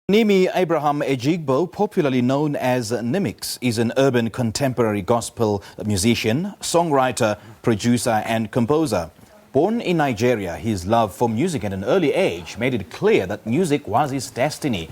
Ojonimi Abraham Ejigbo, popularly known as Nimix, is an urban contemporary gospel musician, songwriter, producer and composer. Born in Nigeria, his love for music at an early age made it clear that music was his destiny.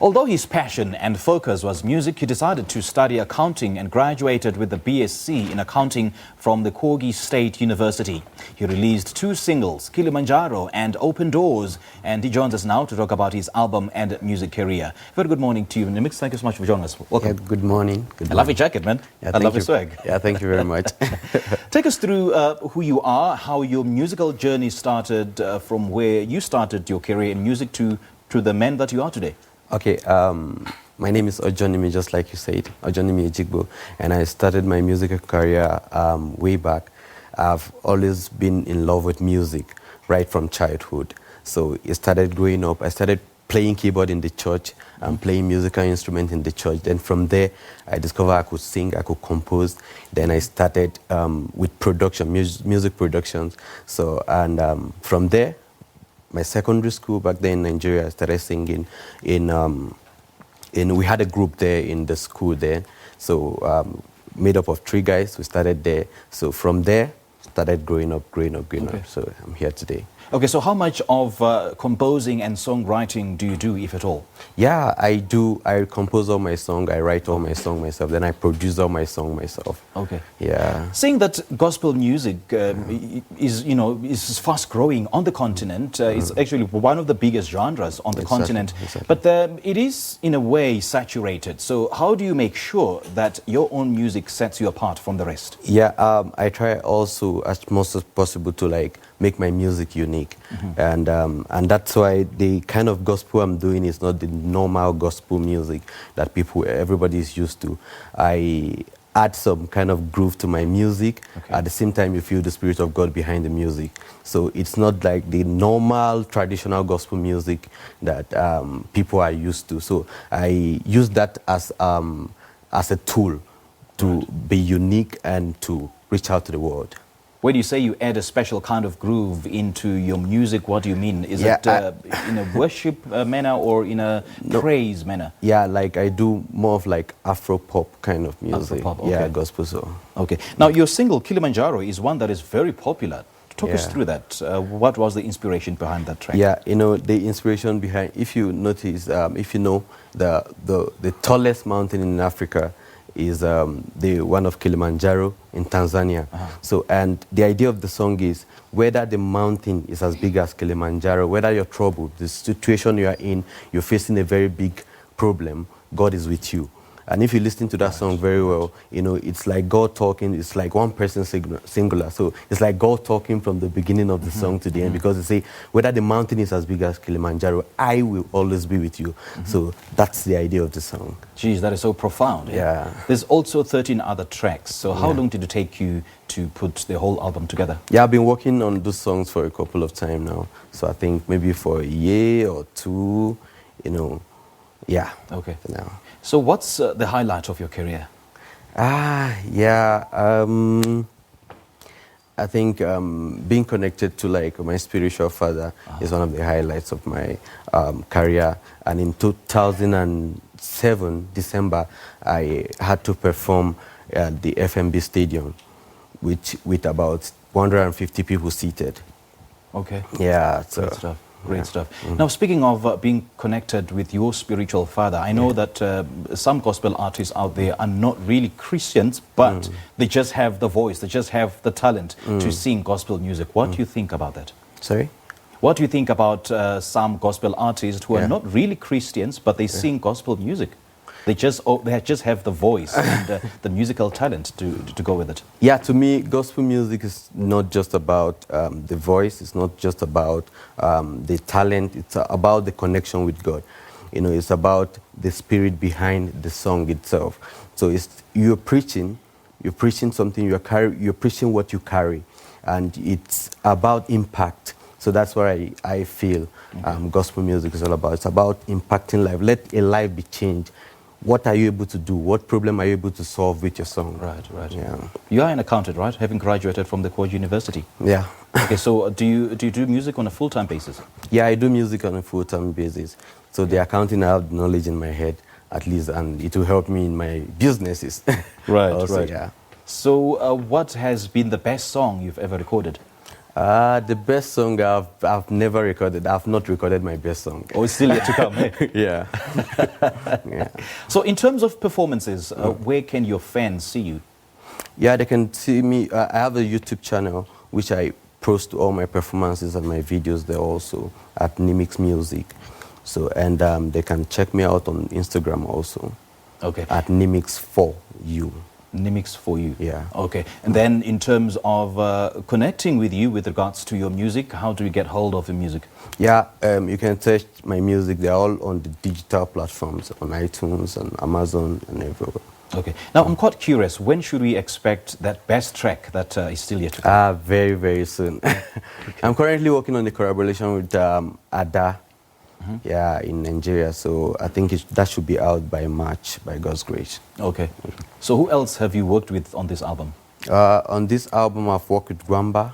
Although his passion and focus was music, he decided to study accounting and graduated with the BSc in accounting from the Kogi State University. He released 2 singles, Kilimanjaro and Open Doors, and he joins us now to talk about his album and music career. Very good morning to you, Nimix. Thank you so much for joining us. Welcome. Yeah, good morning. I love your jacket, man. Yeah, I love your swag. Yeah, thank you very much. Take us through who you are, how your musical journey started, from where you started your career in music to the man that you are today. Okay, my name is Ojonimi, just like you said, Ojonimi Ejigbo, and I started my musical career way back. I've always been in love with music right from childhood. So it started growing up. I started playing keyboard in the church and playing musical instruments in the church. Then from there, I discovered I could sing, I could compose. Then I started with production, music productions. So, and from there, my secondary school back then in Nigeria, I started singing we had a group there in the school there. So made up of 3 guys, we started there. So from there, started growing up. So I'm here today. Okay, so how much of composing and songwriting do you do, if at all? Yeah, I do. I compose all my songs. I write all my songs myself. Then I produce all my songs myself. Okay. Yeah. Seeing that gospel music is fast growing on the continent, it's actually one of the biggest genres on the continent. Exactly. But it is in a way saturated. So how do you make sure that your own music sets you apart from the rest? Yeah, I try also as much as possible to make my music unique. And that's why the kind of gospel I'm doing is not the normal gospel music that everybody is used to. I add some kind of groove to my music. Okay. At the same time, you feel the Spirit of God behind the music. So it's not like the normal traditional gospel music that people are used to. So I use that as a tool to be unique and to reach out to the world. When you say you add a special kind of groove into your music, what do you mean? Is it in a worship manner or in a praise manner? Yeah, I do more of Afro-pop kind of music. Afro-pop, okay. Yeah, gospel so. Okay. Now, your single, Kilimanjaro, is one that is very popular. Talk us through that. What was the inspiration behind that track? Yeah, the inspiration behind, if you notice, if you know, the tallest mountain in Africa is the one of Kilimanjaro in Tanzania. So, and the idea of the song is whether the mountain is as big as Kilimanjaro, whether you're troubled, the situation you are in, you're facing a very big problem, God is with you. And if you listen to that song very well, it's like God talking, it's like one person singular. So it's like God talking from the beginning of the song to the end, because they say, whether the mountain is as big as Kilimanjaro, I will always be with you. So that's the idea of the song. Geez, that is so profound. Yeah. There's also 13 other tracks. So how long did it take you to put the whole album together? Yeah, I've been working on those songs for a couple of times now. So I think maybe for a year or 2, yeah. Okay. For now. So what's the highlight of your career? I think being connected to my spiritual father is one of the highlights of my career. And in 2007, December, I had to perform at the FMB Stadium, with about 150 people seated. Okay. Yeah. So. Great stuff. Great stuff. Now, speaking of being connected with your spiritual father, I know that some gospel artists out there are not really Christians, but they just have the voice, they just have the talent to sing gospel music. What do you think about that? Sorry? What do you think about some gospel artists who are not really Christians, but they sing gospel music? They just have the voice and the musical talent to go with it. Yeah, to me, gospel music is not just about the voice. It's not just about the talent. It's about the connection with God. It's about the spirit behind the song itself. So you're preaching something. You're preaching what you carry, and it's about impact. So that's what I feel gospel music is all about. It's about impacting life. Let a life be changed what are you able to do? What problem are you able to solve with your song? Right, right. Yeah. You are an accountant, right? Having graduated from the Kogi University. Yeah. Okay, so do you do music on a full-time basis? Yeah, I do music on a full-time basis. So the accounting, I have knowledge in my head, at least, and it will help me in my businesses. Right, also, right. Yeah. So what has been the best song you've ever recorded? The best song I've never recorded. I've not recorded my best song. Oh, it's still yet to come, eh? Yeah. Yeah. So in terms of performances, where can your fans see you? Yeah, they can see me. I have a YouTube channel which I post all my performances and my videos there also at Nimix Music. So, and they can check me out on Instagram also. Okay. At Nimix4U. Nimix for you. Yeah. Okay. And then in terms of connecting with you with regards to your music, how do you get hold of the music? Yeah, you can search my music. They're all on the digital platforms, on iTunes and Amazon and everywhere. Okay. Now, I'm quite curious, when should we expect that best track that is still yet to come? Very, very soon. Okay. I'm currently working on a collaboration with Ada, yeah, in Nigeria. So I think that should be out by March, by God's grace. Okay. So who else have you worked with on this album? On this album, I've worked with Gwamba.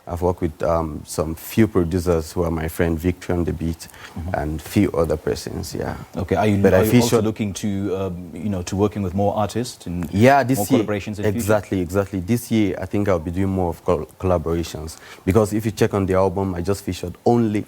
I've worked with some few producers who are my friend Victor on the beat, and few other persons. Yeah. Okay. Are you also looking to to working with more artists and this more year, collaborations in exactly. This year, I think I'll be doing more of collaborations, because if you check on the album, I just featured only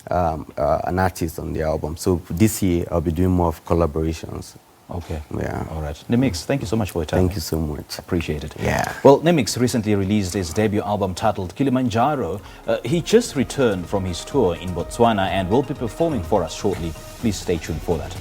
an artist on the album. So this year, I'll be doing more of collaborations. Okay. Yeah. All right. Nimix, thank you so much for your time. Thank you so much. Appreciate it. Yeah. Well, Nimix recently released his debut album titled Kilimanjaro. He just returned from his tour in Botswana and will be performing for us shortly. Please stay tuned for that.